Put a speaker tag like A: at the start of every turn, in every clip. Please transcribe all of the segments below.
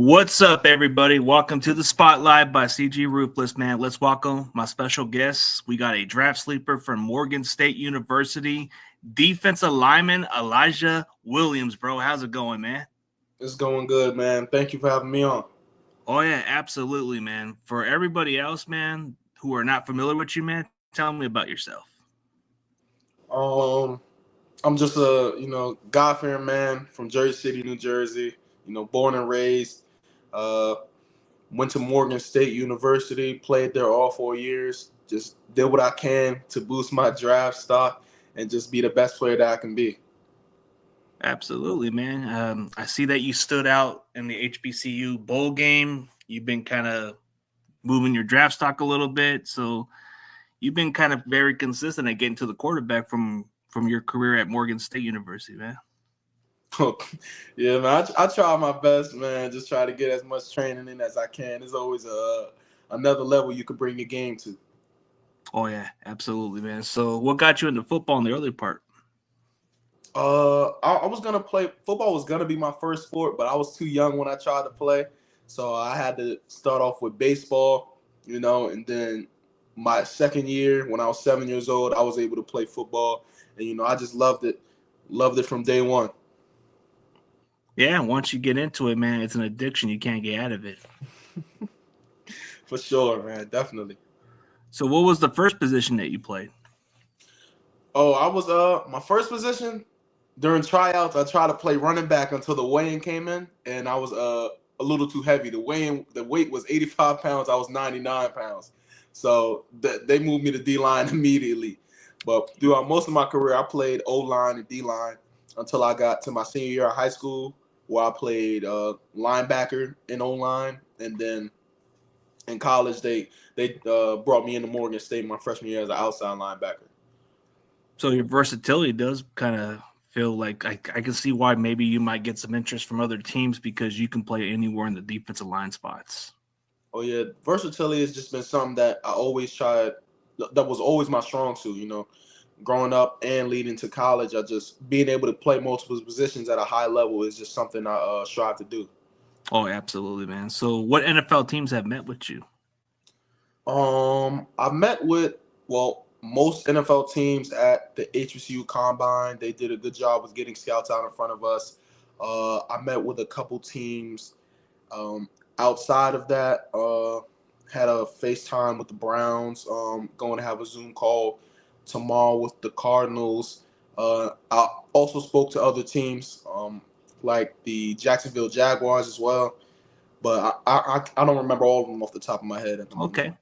A: What's up, everybody? Welcome to the Spotlight by CG Ruthless, man. Let's welcome my special guests. We got a draft sleeper from Morgan State University, defensive lineman Elijah Williams, bro. How's it going, man?
B: It's going good, man. Thank you for having me on.
A: Oh, yeah, absolutely, man. For everybody else, man, who are not familiar with you, man, tell me about yourself.
B: I'm just a God-fearing man from Jersey City, New Jersey. Born and raised. Went to Morgan State University, played there all 4 years. Just did what I can to boost my draft stock and just be the best player that I can be.
A: Absolutely, man. I see that you stood out in the HBCU bowl game. You've been kind of moving your draft stock a little bit, so you've been kind of very consistent at getting to the quarterback from your career at Morgan State University, man.
B: Yeah, man. I try my best, man. Just try to get as much training in as I can. There's always another level you could bring your game to.
A: Oh, yeah, absolutely, man. So what got you into football in the early part?
B: I was gonna play football. Was gonna be my first sport, but I was too young when I tried to play, so I had to start off with baseball. And then my second year, when I was 7 years old, I was able to play football, and I just loved it from day one.
A: Yeah, once you get into it, man, it's an addiction. You can't get out of it.
B: For sure, man, definitely.
A: So what was the first position that you played?
B: Oh, I was my first position during tryouts. I tried to play running back until the weigh-in came in, and I was a little too heavy. The weight was 85 pounds. I was 99 pounds, so they moved me to D-line immediately. But throughout most of my career, I played O-line and D-line until I got to my senior year of high school, where I played linebacker in O-line, and then in college they brought me into Morgan State my freshman year as an outside linebacker.
A: So your versatility does kind of feel like I can see why maybe you might get some interest from other teams because you can play anywhere in the defensive line spots.
B: Oh yeah, versatility has just been something that I always tried. That was always my strong suit. Growing up and leading to college, I just being able to play multiple positions at a high level is just something I strive to do.
A: Oh, absolutely, man. So what NFL teams have met with you?
B: I met with most NFL teams at the HBCU Combine. They did a good job with getting scouts out in front of us. I met with a couple teams outside of that. Had a FaceTime with the Browns. Going to have a Zoom call tomorrow with the Cardinals. I also spoke to other teams like the Jacksonville Jaguars as well. But I don't remember all of them off the top of my head at the moment.
A: Okay.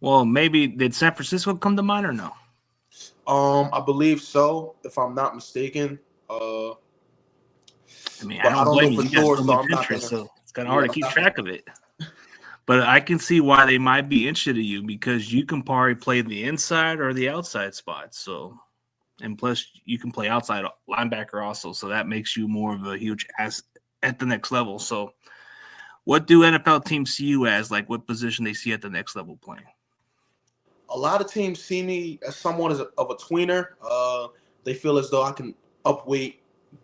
A: Well, maybe did San Francisco come to mind or no?
B: I believe so, if I'm not mistaken.
A: I mean,
B: But
A: I
B: I
A: don't
B: don't know
A: blame you.
B: for
A: You got
B: sure,
A: so
B: so
A: much
B: I'm not
A: interest,
B: gonna.
A: so it's kind of hard
B: Yeah,
A: to keep track of it. But I can see why they might be interested in you because you can probably play the inside or the outside spot. So, and plus you can play outside linebacker also. So that makes you more of a huge ass at the next level. So, what do NFL teams see you as? Like, what position they see at the next level playing?
B: a lot of teams see me as somewhat of a tweener. They feel as though I can upweight,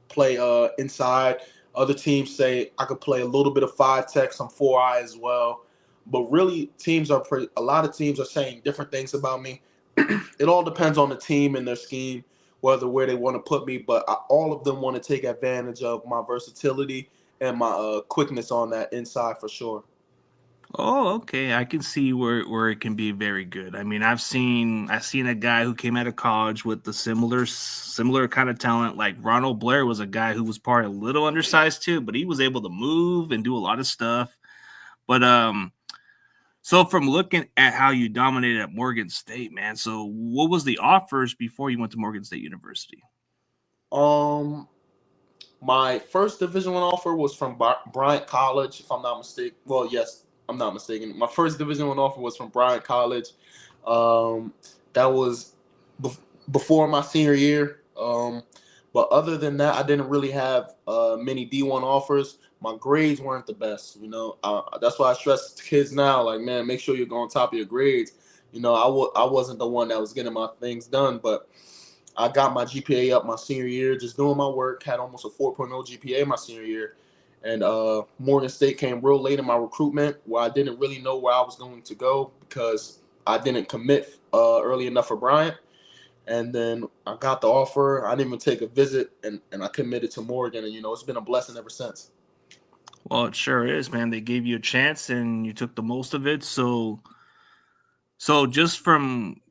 B: play inside. Other teams say I could play a little bit of five tech, some 4-eye as well. But really, a lot of teams are saying different things about me. It all depends on the team and their scheme, where they want to put me. But all of them want to take advantage of my versatility and my quickness on that inside for sure.
A: Oh, okay. I can see where it can be very good. I mean, I've seen a guy who came out of college with the similar kind of talent. Like Ronald Blair was a guy who was probably a little undersized too, but he was able to move and do a lot of stuff. But so from looking at how you dominated at Morgan State, man. So what was the offers before you went to Morgan State University?
B: Um, My first Division One offer was from Bryant College, if I'm not mistaken. Well, yes, I'm not mistaken. My first Division One offer was from Bryant College. Um, that was before my senior year. But other than that, I didn't really have many D1 offers. My grades weren't the best. That's why I stress to kids now, like, man, make sure you're going top of your grades. I wasn't the one that was getting my things done, but I got my GPA up my senior year, just doing my work. Had almost a 4.0 GPA my senior year, And Morgan State came real late in my recruitment, where I didn't really know where I was going to go because I didn't commit early enough for Bryant. And then I got the offer. I didn't even take a visit, and I committed to Morgan. And it's been a blessing ever since.
A: Well, it sure is, man. They gave you a chance and you took the most of it. So just from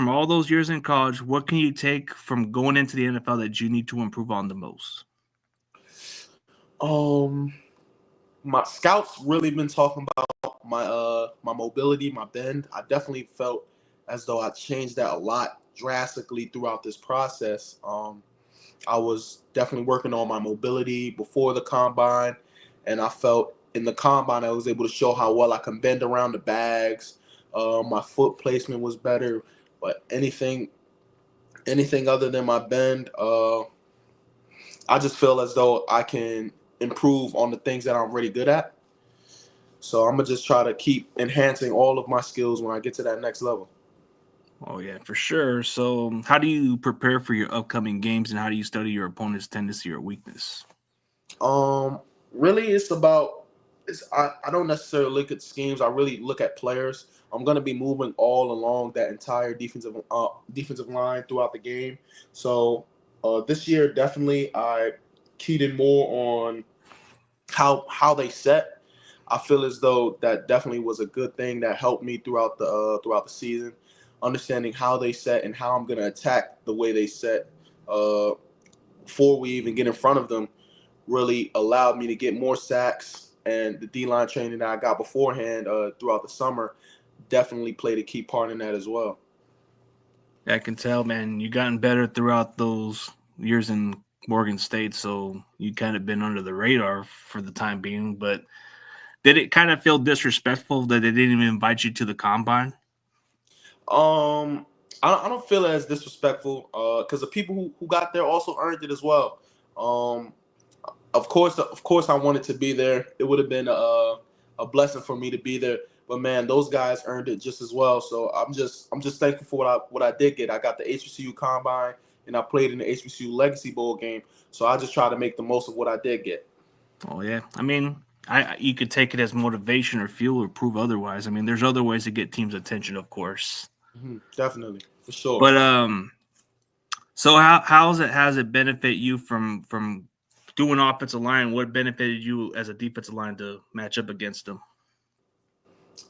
A: all those years in college, what can you take from going into the NFL that you need to improve on the most?
B: Um, my scouts really been talking about my mobility, my bend. I definitely felt as though I changed that a lot drastically throughout this process. I was definitely working on my mobility before the combine, and I felt in the combine I was able to show how well I can bend around the bags. My foot placement was better, but anything other than my bend, I just feel as though I can improve on the things that I'm really good at. So I'm gonna just try to keep enhancing all of my skills when I get to that next level.
A: Oh yeah, for sure. So how do you prepare for your upcoming games and how do you study your opponent's tendency or weakness?
B: Um, Really, it's about. I don't necessarily look at schemes. I really look at players. I'm gonna be moving all along that entire defensive line throughout the game. So this year, definitely, I keyed in more on how they set. I feel as though that definitely was a good thing that helped me throughout the season, understanding how they set and how I'm gonna attack the way they set. Uh, Before we even get in front of them really allowed me to get more sacks, and the D line training that I got beforehand throughout the summer definitely played a key part in that as well.
A: I can tell, man, you gotten better throughout those years in Morgan State, so you kind of been under the radar for the time being. But did it kind of feel disrespectful that they didn't even invite you to the combine?
B: Um, I don't feel it as disrespectful because the people who got there also earned it as well. Um, of course, I wanted to be there. It would have been a blessing for me to be there. But man, those guys earned it just as well. So I'm just thankful for what I did get. I got the HBCU combine and I played in the HBCU Legacy Bowl game. So I just try to make the most of what I did get.
A: Oh yeah, I mean, you could take it as motivation or fuel or prove otherwise. I mean, there's other ways to get teams' attention, of course.
B: Definitely, for sure.
A: But so how has it benefit you from doing offensive line? What benefited you as a defensive line to match up against them?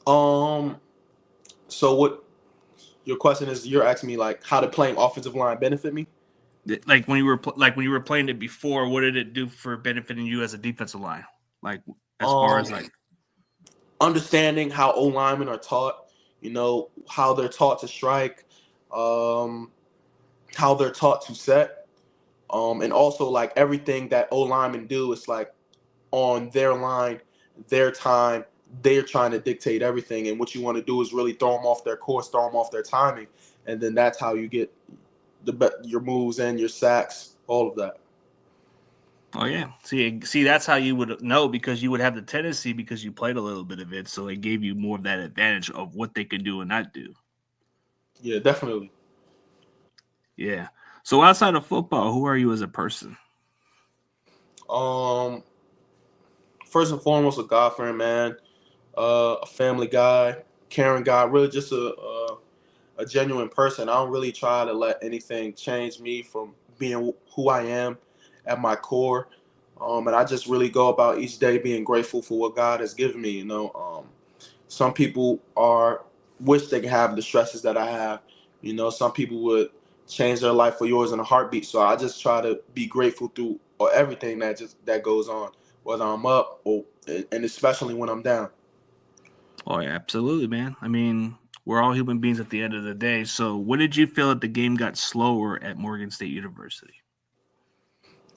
B: Um, so what your question is? You're asking me like how did playing offensive line benefit me?
A: Like when you were playing it before, what did it do for benefiting you as a defensive line? Like as far
B: Um,
A: as like
B: Understanding how O linemen are taught, how they're taught to strike, um, how they're taught to set, and also like everything that O linemen do is like on their line, their time. They're trying to dictate everything, and what you want to do is really throw them off their course, throw them off their timing, and then that's how you get your moves and your sacks, all of that.
A: oh yeah, see that's how you would know because you would have the tendency because you played a little bit of it, so it gave you more of that advantage of what they could do and not do.
B: Yeah, definitely.
A: Yeah. So outside of football, who are you as a person?
B: Um, First and foremost, a God fearing man, a family guy, caring guy, really just a genuine person. I don't really try to let anything change me from being who I am at my core. And I just really go about each day being grateful for what God has given me. Some people are wish they could have the stresses that I have. Some people would change their life for yours in a heartbeat. So I just try to be grateful through or everything that goes on, whether I'm up or and especially when I'm down.
A: Oh yeah, absolutely, man. I mean, we're all human beings at the end of the day. So, what did you feel that the game got slower at Morgan State University?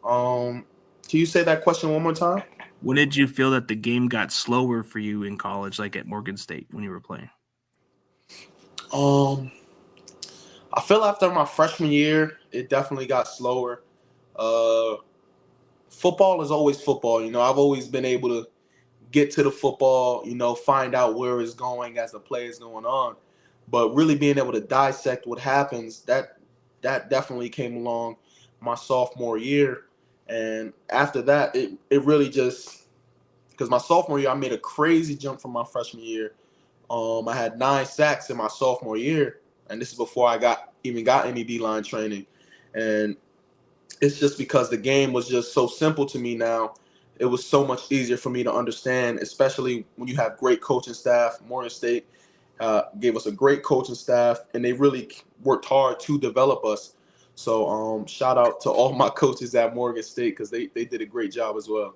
B: Um, can you say that question one more time?
A: When did you feel that the game got slower for you in college, like at Morgan State when you were playing?
B: Um, I feel after my freshman year, it definitely got slower. Uh, Football is always football. I've always been able to get to the football, find out where it's going as the play is going on. But really being able to dissect what happens, that definitely came along my sophomore year. And after that, it really just because my sophomore year I made a crazy jump from my freshman year. I had 9 sacks in my sophomore year, and this is before I got any D-line training. And it's just because the game was just so simple to me now. It was so much easier for me to understand, especially when you have great coaching staff. Morgan State gave us a great coaching staff, and they really worked hard to develop us. So shout out to all my coaches at Morgan State because they did a great job as well.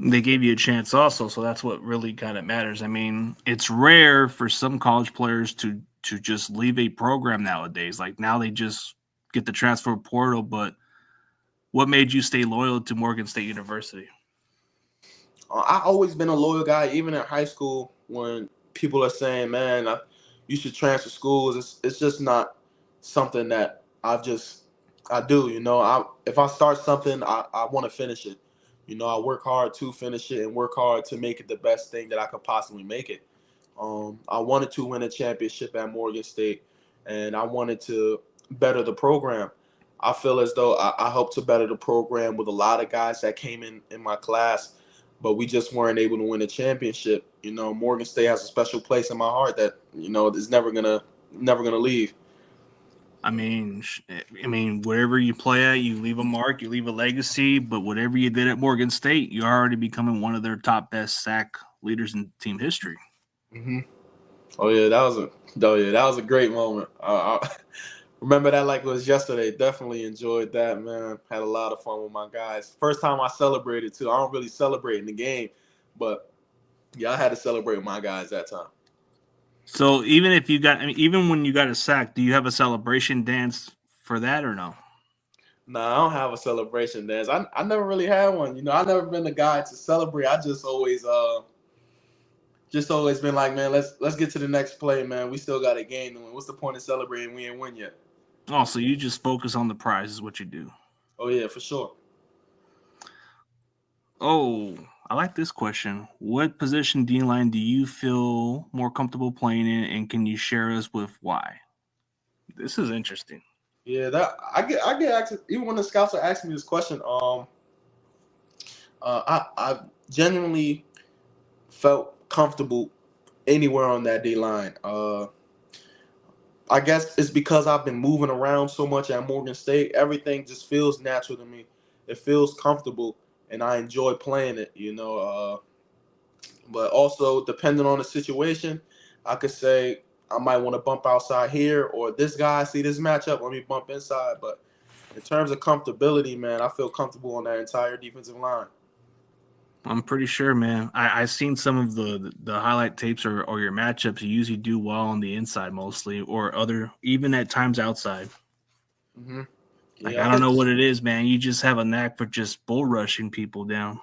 A: They gave you a chance also, so that's what really kind of matters. I mean, it's rare for some college players to just leave a program nowadays. Like now they just get the transfer portal, but what made you stay loyal to Morgan State University?
B: I've always been a loyal guy, even in high school. When people are saying, "Man, you should transfer schools," it's just not something that I do. If I start something, I want to finish it. I work hard to finish it and work hard to make it the best thing that I could possibly make it. I wanted to win a championship at Morgan State, and I wanted to better the program. I feel as though I helped to better the program with a lot of guys that came in my class, but we just weren't able to win a championship. Morgan State has a special place in my heart that is never gonna leave.
A: Wherever you play at, you leave a mark, you leave a legacy. But whatever you did at Morgan State, you're already becoming one of their top best sack leaders in team history.
B: Hmm. That was a great moment. I remember that like it was yesterday. Definitely enjoyed that, man. Had a lot of fun with my guys. First time I celebrated too. I don't really celebrate in the game, but yeah, I had to celebrate with my guys that time.
A: So even when you got a sack, do you have a celebration dance for that or no?
B: Nah, I don't have a celebration dance. I never really had one. I never been the guy to celebrate. I just always been like, man, let's get to the next play, man. We still got a game to win. What's the point of celebrating? We ain't win yet.
A: Oh, so you just focus on the prize is what you do.
B: Oh yeah, for sure.
A: Oh, I like this question. What position D line do you feel more comfortable playing in, and can you share us with why? This is interesting.
B: Yeah, that I get asked even when the scouts are asking me this question. I genuinely felt comfortable anywhere on that D line. I guess it's because I've been moving around so much at Morgan State. Everything just feels natural to me. It feels comfortable, and I enjoy playing it. But also, depending on the situation, I could say I might want to bump outside here, or this guy see this matchup, let me bump inside. But in terms of comfortability, man, I feel comfortable on that entire defensive line.
A: I'm pretty sure, man. I've seen some of the highlight tapes or your matchups. You usually do well on the inside mostly, or other even at times outside.
B: Hmm.
A: Like
B: Yeah,
A: I don't know what it is, man. You just have a knack for just bull rushing people down.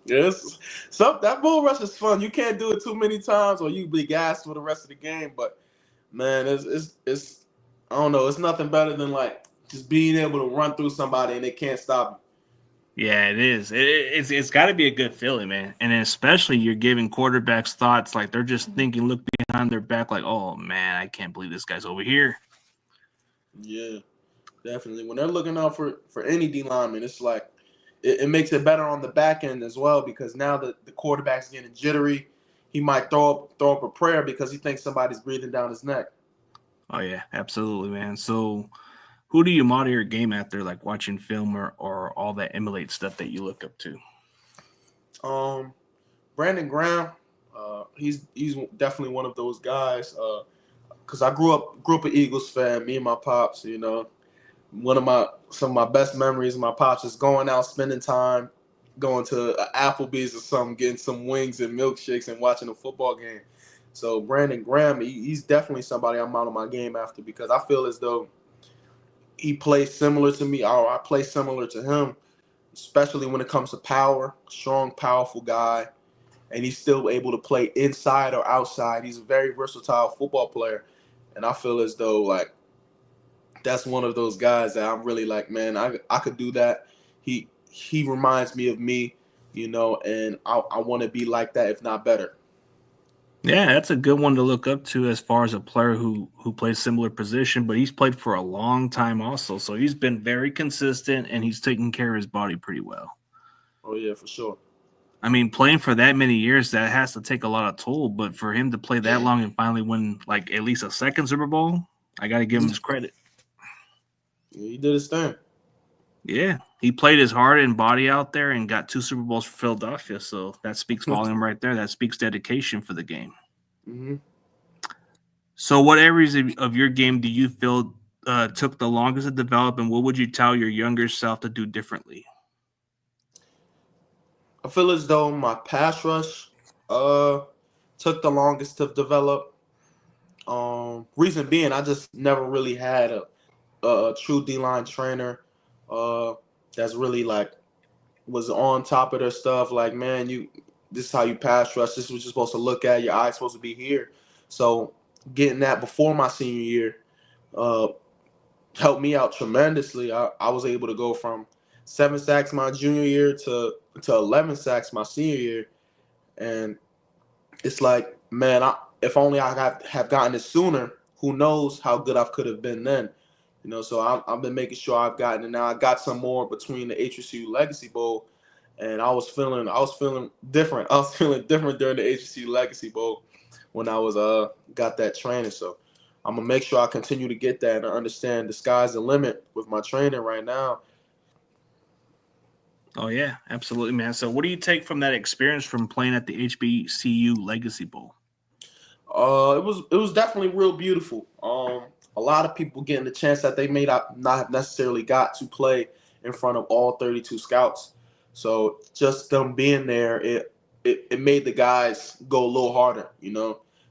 B: yes. So that bull rush is fun. You can't do it too many times, or you be gassed for the rest of the game. But man, it's I don't know. It's nothing better than like just being able to run through somebody and they can't stop
A: Yeah, it is. It's got to be a good feeling, man. And then especially you're giving quarterbacks thoughts like they're just thinking, look behind their back, like, oh man, I can't believe this guy's over here.
B: you. Yeah, definitely. When they're looking out for any D lineman, it's like it makes it better on the back end as well because now the quarterback's getting jittery. He might throw up a prayer because he thinks somebody's breathing down his neck.
A: Oh yeah, absolutely, man. So who do you model your game after, like watching film or all that emulate stuff that you look up to?
B: Um, Brandon Graham, he's definitely one of those guys. Because I grew up an Eagles fan. Me and my pops, some of my best memories of my pops is going out, spending time, going to Applebee's or something, getting some wings and milkshakes and watching a football game. So Brandon Graham, he's definitely somebody I'm out of my game after because I feel as though he plays similar to me or I play similar to him, especially when it comes to power. Strong, powerful guy, and he's still able to play inside or outside. He's a very versatile football player, and I feel as though like that's one of those guys that I'm really like, man, I could do that. He reminds me of me, and I want to be like that, if not better.
A: Yeah, that's a good one to look up to as far as a player who plays similar position, but he's played for a long time also. So he's been very consistent and he's taking care of his body pretty well.
B: Oh yeah, for sure.
A: I mean, playing for that many years, that has to take a lot of toll. But for him to play that long and finally win like at least a second Super Bowl, I got to give him his credit.
B: Yeah, he did his thing.
A: Yeah, he played his heart and body out there and got 2 Super Bowls for Philadelphia. So that speaks volume right there. That speaks dedication for the game.
B: Hmm.
A: So, what areas of your game do you feel took the longest to develop, and what would you tell your younger self to do differently?
B: I feel as though my pass rush uh took the longest to develop. Reason being, I just never really had a true D line trainer uh that's really like was on top of their stuff. Like, man, this is how you pass rush. This is what you're supposed to look at. Your eye's supposed to be here. So getting that before my senior year uh helped me out tremendously. I was able to go from 7 sacks my junior year to 11 sacks my senior year, and it's like, man, if only have gotten it sooner. Who knows how good I could have been then? So I've been making sure I've gotten it now. I got some more between the HBCU Legacy Bowl, and I was feeling different. I was feeling different during the HBCU Legacy Bowl when I was got that training. So I'm gonna make sure I continue to get that and understand the sky's the limit with my training right now.
A: Oh yeah, absolutely, man. So, what do you take from that experience from playing at the HBCU Legacy Bowl?
B: It was definitely real beautiful. A lot of people getting the chance that they may not have necessarily got to play in front of all 32 scouts. So just them being there, it made the guys go a little harder.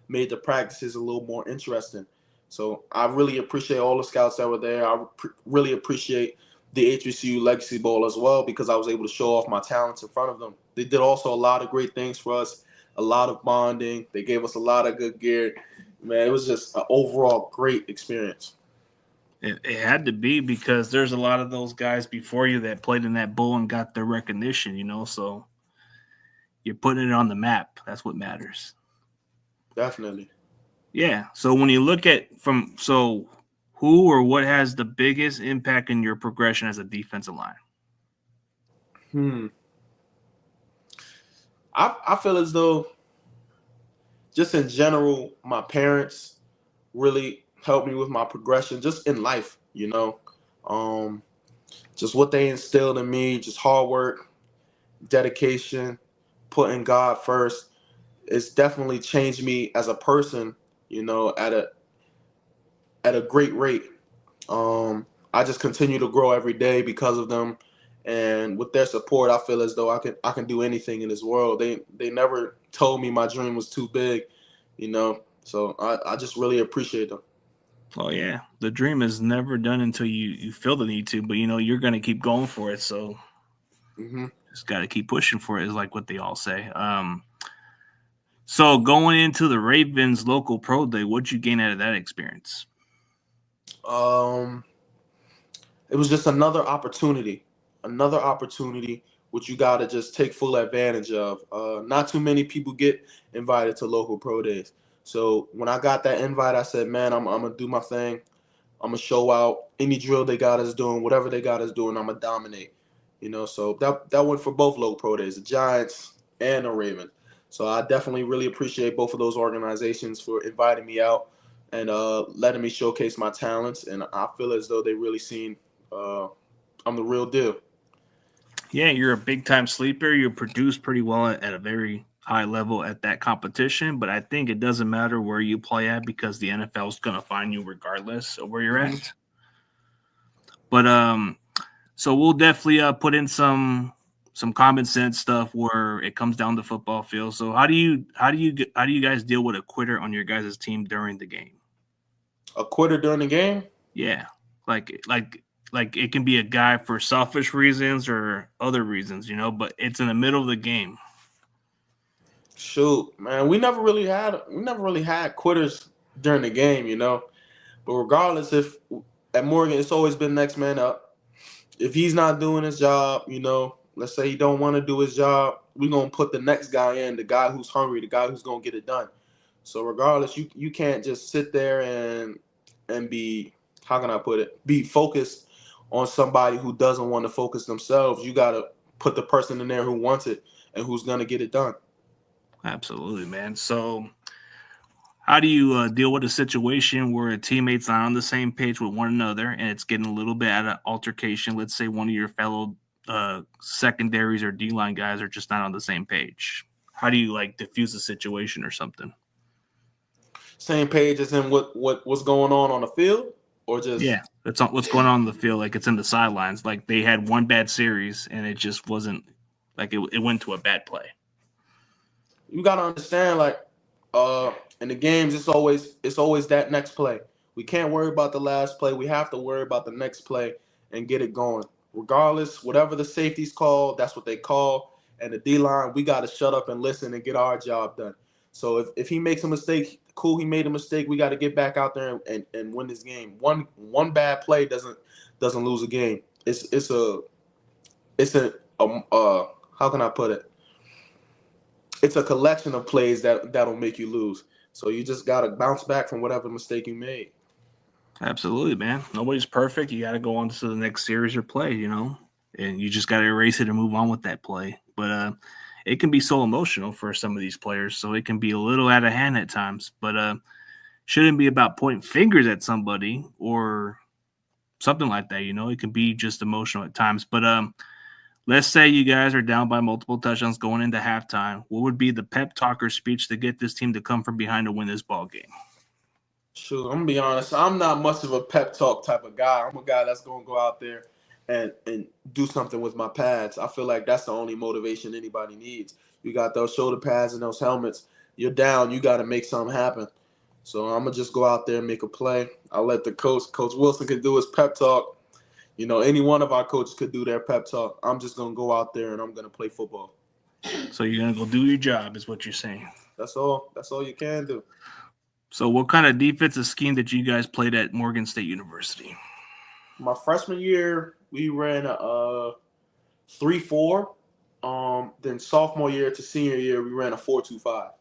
B: Made the practices a little more interesting. So I really appreciate all the scouts that were there. I really appreciate the HBCU Legacy Bowl as well because I was able to show off my talents in front of them. They did also a lot of great things for us, a lot of bonding. They gave us a lot of good gear. Man, it was just an overall great experience.
A: It had to be because there's a lot of those guys before you that played in that bowl and got their recognition, so you're putting it on the map. That's what matters.
B: Definitely.
A: Yeah. So when you look at who or what has the biggest impact in your progression as a defensive line?
B: Hmm. I feel as though just in general, my parents really helped me with my progression just in life, Um, just what they instilled in me, just hard work, dedication, putting God first. It's definitely changed me as a person, at a great rate. I just continue to grow every day because of them, and with their support, I feel as though I can do anything in this world. They never told me my dream was too big, So I just really appreciate them.
A: Oh yeah, the dream is never done until you feel the need to, but you're gonna keep going for it. So
B: Hmm.
A: just got to keep pushing for it. Is like what they all say. So going into the Ravens local pro day, what'd you gain out of that experience?
B: Um, it was just another opportunity which you got to just take full advantage of. Not too many people get invited to local pro days. So when I got that invite, I said, man, I'm gonna do my thing. I'm gonna show out any drill they got us doing, whatever they got us doing. I'm gonna dominate. So that went for both local pro days, the Giants and the Ravens. So I definitely really appreciate both of those organizations for inviting me out and letting me showcase my talents. And I feel as though they really seen uh, I'm the real deal.
A: Yeah, you're a big time sleeper. You produce pretty well at a very high level at that competition, but I think it doesn't matter where you play at because the NFL is going to find you regardless of where you're
B: Hmm.
A: at. But so we'll definitely put in some common sense stuff where it comes down to football field. So how do you guys deal with a quitter on your guys' team during the game?
B: A quitter during the game?
A: Yeah, like it can be a guy for selfish reasons or other reasons, but it's in the middle of the game.
B: Shoot, man, we never really had quitters during the game, But regardless, if at Morgan, it's always been next man up. If he's not doing his job, let's say he don't want to do his job, we're gonna put the next guy in, the guy who's hungry, the guy who's gonna get it done. So regardless, you can't just sit there and be, how can I put it, be focused on somebody who doesn't want to focus themselves. You gotta put the person in there who wants it. and who's gonna get it done.
A: Absolutely, man. So, how do you deal with a situation where a teammate's not on the same page with one another and it's getting a little bit at an altercation? Let's say one of your fellow secondaries or D line guys are just not on the same page. How do you like diffuse the situation or something?
B: Same page as in what's going on the field, or
A: Yeah,
B: just
A: that's what's going on in the field. Like it's in the sidelines. Like they had one bad series and it just wasn't like it went to a bad play.
B: you gotta understand, like, in the games, it's always that next play. We can't worry about the last play. We have to worry about the next play and get it going. Regardless, whatever the safeties call, that's what they call. And the D line, we gotta shut up and listen and get our job done. So if he makes a mistake, cool, he made a mistake. We got to get back out there and win this game. One bad play doesn't lose a game. It's a how can I put it? It's a collection of plays that'll make you lose. So you just gotta bounce back from whatever mistake you made.
A: Absolutely, man. Nobody's perfect. You got to go on to the next series or play, and you just got to erase it and move on with that play. But it can be so emotional for some of these players, so it can be a little out of hand at times. But shouldn't be about pointing fingers at somebody or something like that. It can be just emotional at times. But let's say you guys are down by multiple touchdowns going into halftime. What would be the pep talker speech to get this team to come from behind to win this ball game?
B: Shoot, I'm gonna be honest. I'm not much of a pep talk type of guy. I'm a guy that's gonna go out there and do something with my pads. I feel like that's the only motivation anybody needs. You got those shoulder pads and those helmets. You're down. You got to make something happen. So I'm gonna just go out there and make a play. I'll let the Coach Wilson, could do his pep talk. Any one of our coaches could do their pep talk. I'm just gonna go out there and I'm gonna play football.
A: So you're gonna go do your job, is what you're saying.
B: That's all. That's all you can do.
A: So what kind of defensive scheme did you guys played at Morgan State University?
B: My freshman year, we ran a 3-4. Then sophomore year to senior year, we ran a 4-2-5.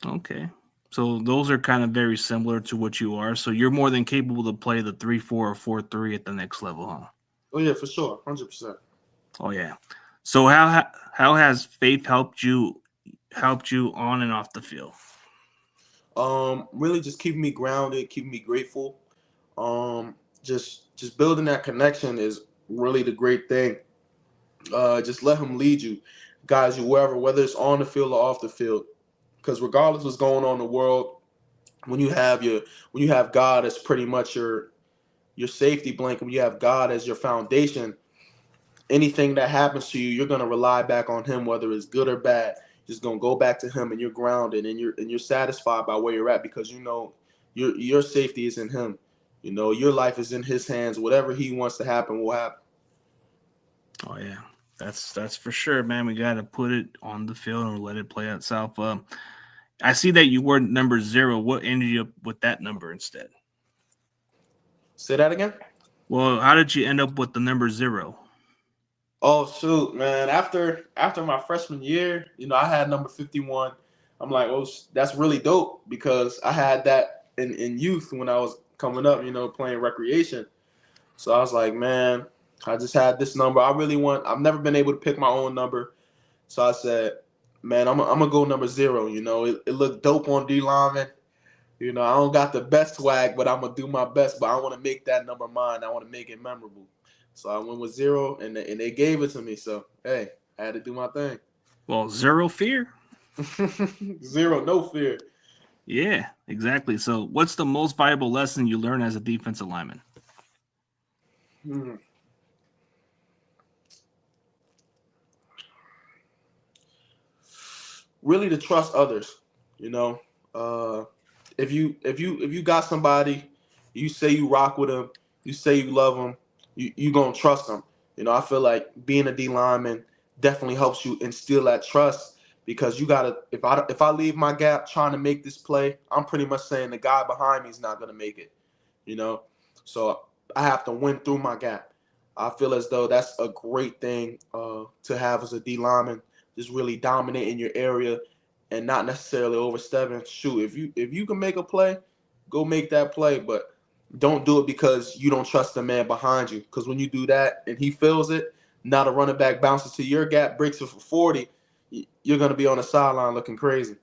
A: Okay. So those are kind of very similar to what you are. So you're more than capable to play the 3-4 or 4-3 at the next level, huh?
B: Oh yeah, for sure, 100%.
A: Oh yeah. So how has faith helped you on and off the field?
B: Really just keeping me grounded, keeping me grateful. Just building that connection is really the great thing. Just let him lead you, guys, you wherever, whether it's on the field or off the field. Because regardless what's going on in the world, when you have God as pretty much your safety blanket, when you have God as your foundation, anything that happens to you, you're gonna rely back on Him, whether it's good or bad. Just gonna go back to Him, and you're grounded, and you're satisfied by where you're at because your safety is in Him. Your life is in His hands. Whatever He wants to happen will happen.
A: Oh yeah. That's for sure, man. We got to put it on the field and let it play itself. I see that you were number 0. What ended you up with that number instead?
B: Say that again.
A: Well, how did you end up with the number 0?
B: Oh shoot, man! After my freshman year, I had number 51. I'm like, oh, that's really dope because I had that in youth when I was coming up, playing recreation. So I was like, man, I just had this number. I've never been able to pick my own number. So I said, man, I'm gonna go number 0. It looked dope on D lineman. I don't got the best swag, but I'm gonna do my best. But I want to make that number mine. I want to make it memorable. So I went with 0, and they gave it to me. So hey, I had to do my thing.
A: Well, 0 fear.
B: 0, no fear.
A: Yeah, exactly. So, what's the most valuable lesson you learn as a defensive lineman?
B: Really, to trust others. If you got somebody, you say you rock with them, you say you love them, you gonna trust them. I feel like being a D lineman definitely helps you instill that trust because you gotta. If I leave my gap trying to make this play, I'm pretty much saying the guy behind me is not gonna make it. So I have to win through my gap. I feel as though that's a great thing to have as a D lineman, just really dominate in your area and not necessarily overstepping. Shoot, if you can make a play, go make that play, but don't do it because you don't trust the man behind you. Because when you do that and he feels it, Now the running back bounces to your gap, breaks it for 40. You're going to be on the sideline looking crazy.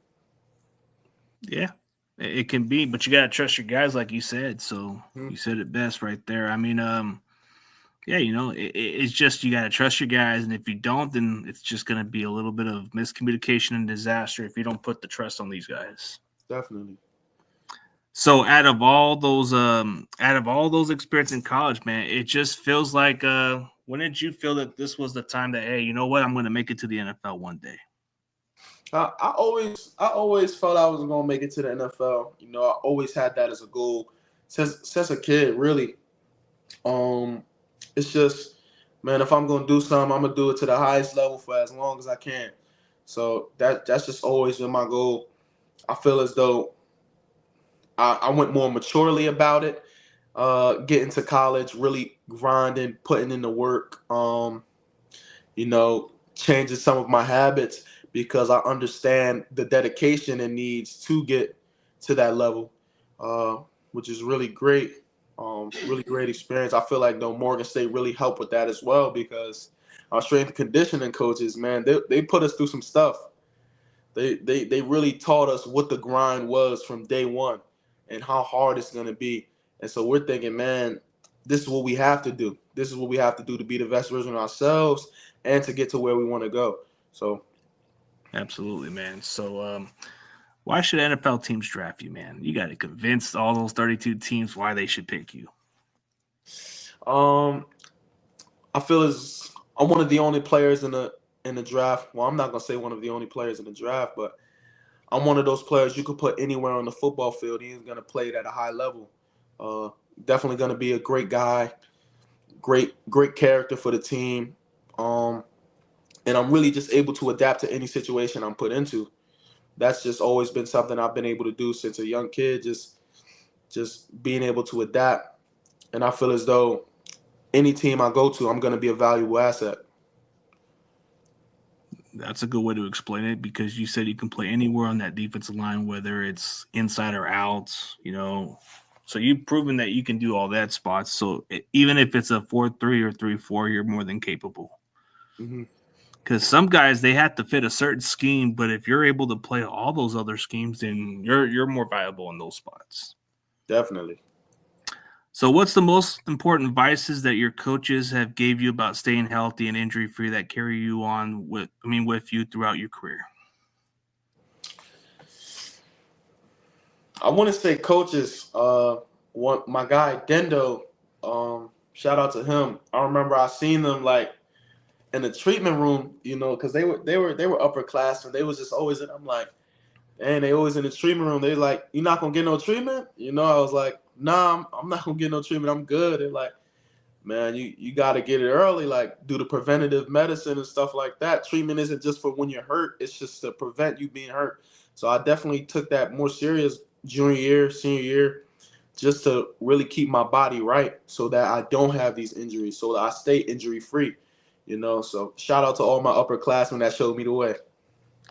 A: Yeah, it can be, but you got to trust your guys, like you said. So
B: Mm-hmm.
A: you said it best right there. I mean, yeah, it's just you got to trust your guys, and if you don't, then it's just going to be a little bit of miscommunication and disaster if you don't put the trust on these guys.
B: Definitely.
A: So out of all those experiences in college, man, it just feels like when did you feel that this was the time that, hey, you know what, I'm going to make it to the NFL one day?
B: I always felt I was gonna make it to the NFL. I always had that as a goal since a kid. Really, um, it's just, man, if I'm gonna do something, I'm gonna do it to the highest level for as long as I can. So that's just always been my goal. I feel as though I went more maturely about it. Getting to college, really grinding, putting in the work. Changing some of my habits because I understand the dedication it needs to get to that level, uh, which is really great. Really great experience. I feel like though Morgan State really helped with that as well because our strength and conditioning coaches, man, they put us through some stuff. They really taught us what the grind was from day one and how hard it's gonna be. And so we're thinking, man, this is what we have to do. This is what we have to do to be the best version of ourselves and to get to where we want to go. So,
A: Absolutely, man. So why should NFL teams draft you, man? You got to convince all those 32 teams why they should pick you.
B: um, I feel as I'm one of the only players in the draft. Well, I'm not gonna say one of the only players in the draft, but I'm one of those players you could put anywhere on the football field. He's gonna play it at a high level. Uh, Definitely gonna be a great guy, great character for the team. Um, and I'm really just able to adapt to any situation I'm put into. That's just always been something I've been able to do since a young kid. Just being able to adapt, and I feel as though any team I go to, I'm going to be a valuable asset.
A: That's a good way to explain it because you said you can play anywhere on that defensive line, whether it's inside or out, So you've proven that you can do all that spots. So even if it's a 4-3 or 3-4, you're more than capable.
B: Mm-hmm.
A: Because some guys they have to fit a certain scheme, but if you're able to play all those other schemes, then you're more valuable in those spots.
B: Definitely.
A: So, what's the most important advices that your coaches have gave you about staying healthy and injury free that carry you on with you throughout your career?
B: I want to say coaches. One my guy Dendo. Shout out to him. I remember I seen them like in the treatment room, because they were upperclassmen. They was just always in. I'm like, and they always in the treatment room. They like, you're not gonna get no treatment. I was like, nah, I'm not gonna get no treatment. I'm good. And like, man, you got to get it early. Like, do the preventative medicine and stuff like that. Treatment isn't just for when you're hurt. It's just to prevent you being hurt. So I definitely took that more serious junior year, senior year, just to really keep my body right so that I don't have these injuries, so that I stay injury free. So shout out to all my upperclassmen that showed me the way.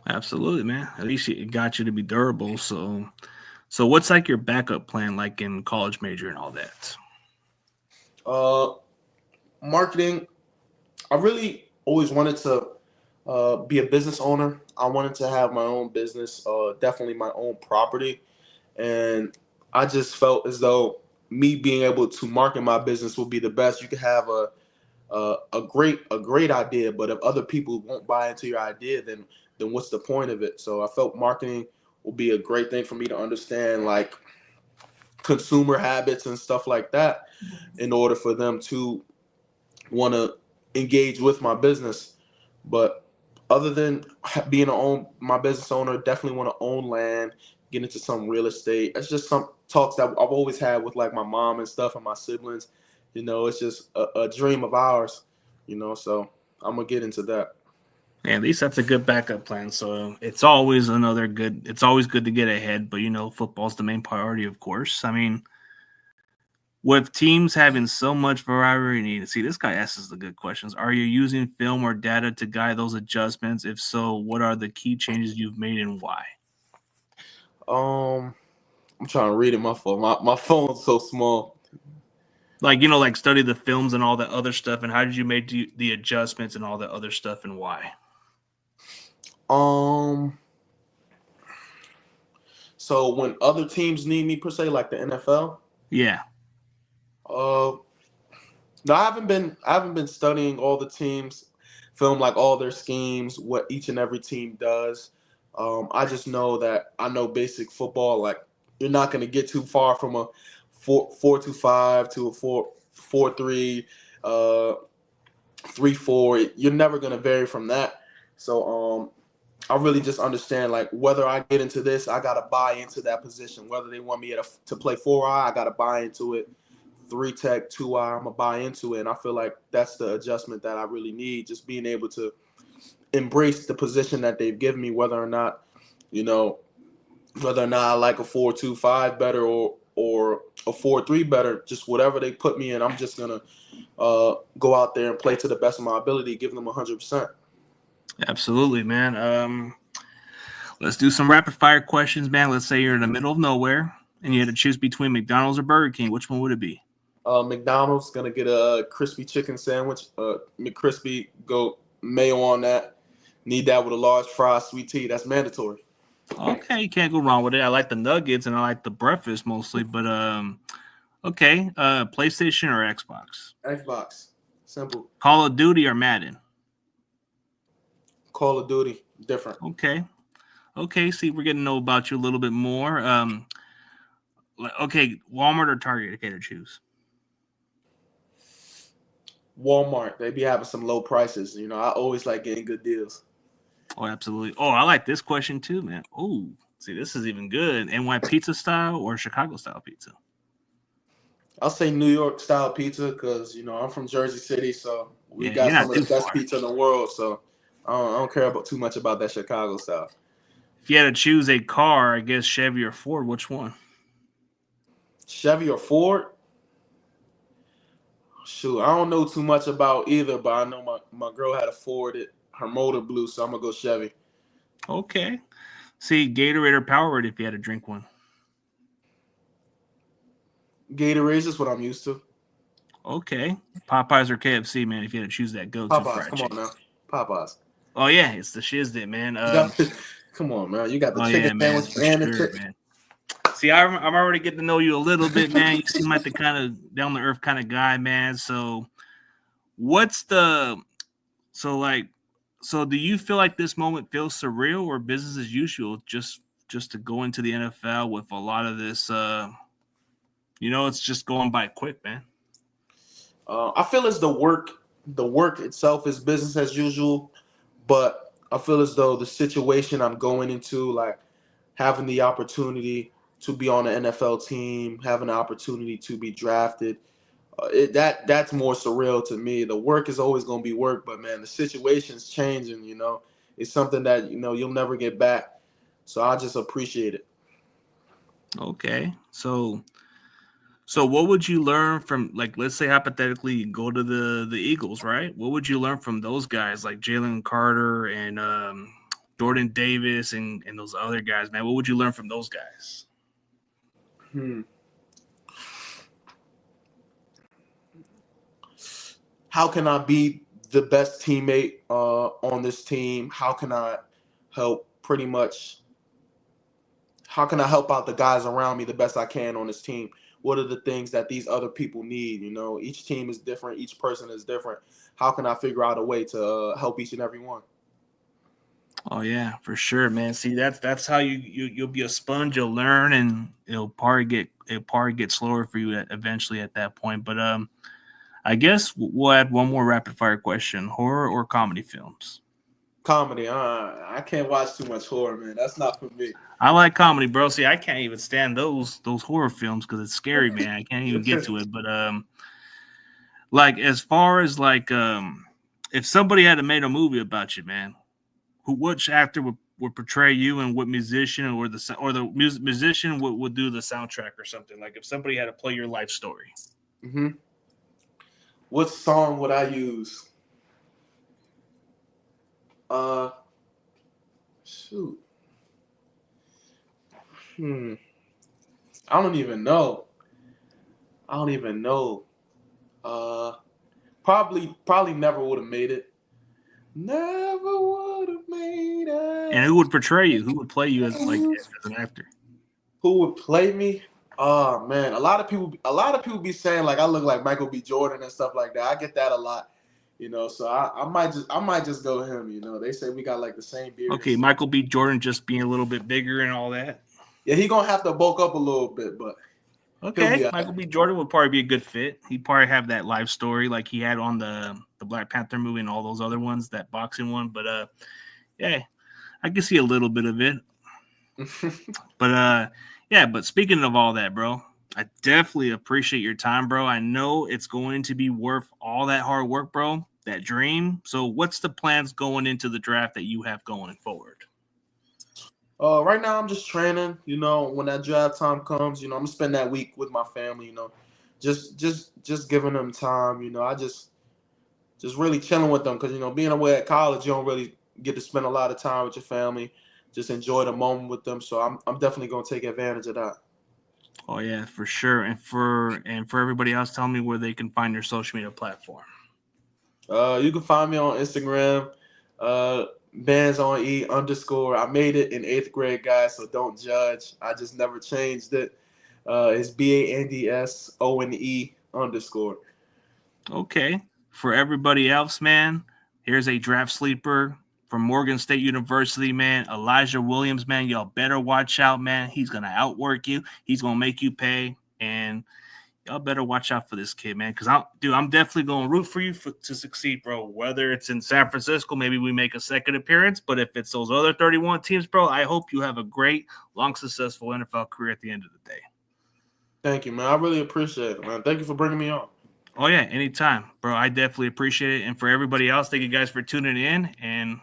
A: Absolutely, man. At least it got you to be durable. So what's like your backup plan, like in college major and all that?
B: Uh, Marketing. I really always wanted to be a business owner. I wanted to have my own business, definitely my own property, and I just felt as though me being able to market my business would be the best. You could have a great idea, but if other people won't buy into your idea, then what's the point of it? So I felt marketing will be a great thing for me to understand, like consumer habits and stuff like that, in order for them to want to engage with my business. But other than being my business owner, definitely want to own land, get into some real estate. It's just some talks that I've always had with like my mom and stuff and my siblings. It's just a dream of ours. So I'm gonna get into that.
A: Yeah, at least that's a good backup plan. So it's always another good. It's always good to get ahead, but football's the main priority, of course. I mean, with teams having so much variety, see, this guy asks the good questions. Are you using film or data to guide those adjustments? If so, what are the key changes you've made and why?
B: Um, I'm trying to read it. My phone. My phone's so small.
A: Like, like study the films and all that other stuff, and how did you make the adjustments and all that other stuff, and why?
B: Um, so when other teams need me per se, like the NFL,
A: Yeah.
B: uh, no, I haven't been studying all the teams, film like all their schemes, what each and every team does. I just know that I know basic football. Like you're not going to get too far from a 4-4-2-5 to a 4-4-3, 3-4. You're never going to vary from that. So I really just understand like whether I get into this, I gotta buy into that position. Whether they want me to play 4 eye, I gotta buy into it. 3 tech, 2 eye, I'm gonna buy into it. And I feel like that's the adjustment that I really need. Just being able to embrace the position that they've given me, whether or not, you know, whether or not I like a 4-2-5 better or a 4-3 better. Just whatever they put me in, I'm just gonna go out there and play to the best of my ability, give them 100%.
A: Absolutely, man. Let's do some rapid fire questions, man. Let's say you're in the middle of nowhere and you had to choose between McDonald's or Burger King. Which one would it be?
B: McDonald's gonna get a crispy chicken sandwich. McCrispy, go mayo on that. Need that with a large fry, sweet tea. That's mandatory.
A: Okay, you can't go wrong with it. I like the nuggets and I like the breakfast mostly, but okay. PlayStation or Xbox?
B: Xbox, simple.
A: Call of Duty or Madden?
B: Call of Duty, different.
A: Okay. Okay, see, we're getting to know about you a little bit more. Okay, Walmart or Target? Okay, to choose.
B: Walmart, they be having some low prices. I always like getting good deals.
A: Oh, absolutely. Oh, I like this question too, man. Oh, see, this is even good. NY pizza style or Chicago style pizza?
B: I'll say New York style pizza because I'm from Jersey City, so we
A: Yeah,
B: got
A: you're
B: some
A: not
B: of the
A: too
B: best
A: far.
B: pizza in the world. So I don't care about too much about that Chicago style.
A: If you had to choose a car, I guess Chevy or Ford, which one?
B: Chevy or Ford? Shoot, I don't know too much about either, but I know my girl had a Ford. Her motor blew, so I'm gonna go Chevy.
A: Okay. See, Gatorade or Powerade if you had to drink one.
B: Gatorade is what I'm used to.
A: Okay. Popeyes or KFC, man, if you had to choose that go-to
B: Popeyes,
A: fried
B: come on
A: chicken.
B: now. Popeyes.
A: Oh yeah, it's the shiznit, man.
B: You got come on, man. You got the
A: Oh
B: chicken
A: yeah, man,
B: sandwich
A: for
B: and the
A: sure,
B: chicken.
A: man. See, I'm already getting to know you a little bit, man. You seem like the kind of down the earth kind of guy, man. So, what's the so like so? Do you feel like this moment feels surreal or business as usual? Just to go into the NFL with a lot of this, it's just going by quick, man.
B: I feel as the work itself is business as usual, but I feel as though the situation I'm going into, like having the opportunity to be on an NFL team, having the opportunity to be drafted, that's more surreal to me. The work is always going to be work, but man, the situation's changing. It's something that you'll never get back. So I just appreciate it.
A: Okay, so what would you learn from, like, let's say hypothetically you go to the Eagles, right? What would you learn from those guys like Jalen Carter and Jordan Davis and those other guys, man? What would you learn from those guys?
B: Hmm. How can I be the best teammate on this team? Help pretty much? How can I help out the guys around me the best I can on this team? What are the things that these other people need? Each team is different. Each person is different. How can I figure out a way to help each and every one?
A: Oh yeah, for sure, man. See, that's how you'll be a sponge. You'll learn, and it'll probably get slower for you eventually at that point. But I guess we'll add one more rapid fire question: horror or comedy films?
B: Comedy. I can't watch too much horror, man. That's not for me.
A: I like comedy, bro. See, I can't even stand those horror films because it's scary, man. I can't even get to it. But like as far as like if somebody had to made a movie about you, man, which actor would portray you, and what musician or the musician would do the soundtrack or something? Like if somebody had to play your life story.
B: Hmm. What song would I use? Uh, Shoot. Hmm. I don't even know. I don't even know. Uh, probably never would have made it. Never would have made
A: And
B: it.
A: who would portray you? Who would play you as as an actor?
B: Who would play me? Oh man, a lot of people be saying like I look like Michael B. Jordan and stuff like that. I get that a lot, So I might just go him. They say we got like the same beard and
A: Okay,
B: stuff.
A: Michael B. Jordan just being a little bit bigger and all that.
B: Yeah, he gonna have to bulk up a little bit, but he'll be
A: Okay,
B: all right.
A: Michael B. Jordan would probably be a good fit. He'd probably have that life story like he had on the Black Panther movie and all those other ones, that boxing one. But yeah, I can see a little bit of it. But yeah. But speaking of all that, bro, I definitely appreciate your time, bro. I know it's going to be worth all that hard work, bro. That dream. So, what's the plans going into the draft that you have going forward?
B: Right now I'm just training. When that draft time comes, I'm gonna spend that week with my family. Just giving them time. I just really chilling with them because being away at college, you don't really get to spend a lot of time with your family. Just enjoy the moment with them. So I'm definitely gonna take advantage of that.
A: Oh yeah, for sure. And for everybody else, tell me where they can find your social media platform.
B: You can find me on Instagram, bands on E underscore. I made it in eighth grade, guys, so don't judge. I just never changed it. It's BANDSONE underscore.
A: Okay. For everybody else, man, here's a draft sleeper from Morgan State University, man. Elijah Williams, man. Y'all better watch out, man. He's gonna outwork you. He's gonna make you pay, and y'all better watch out for this kid, man. Because I'm definitely gonna root for you to succeed, bro. Whether it's in San Francisco, maybe we make a second appearance. But if it's those other 31 teams, bro, I hope you have a great, long, successful NFL career at the end of the day.
B: Thank you, man. I really appreciate it, man. Thank you for bringing me on.
A: Oh yeah, anytime, bro. I definitely appreciate it. And for everybody else, thank you guys for tuning in. And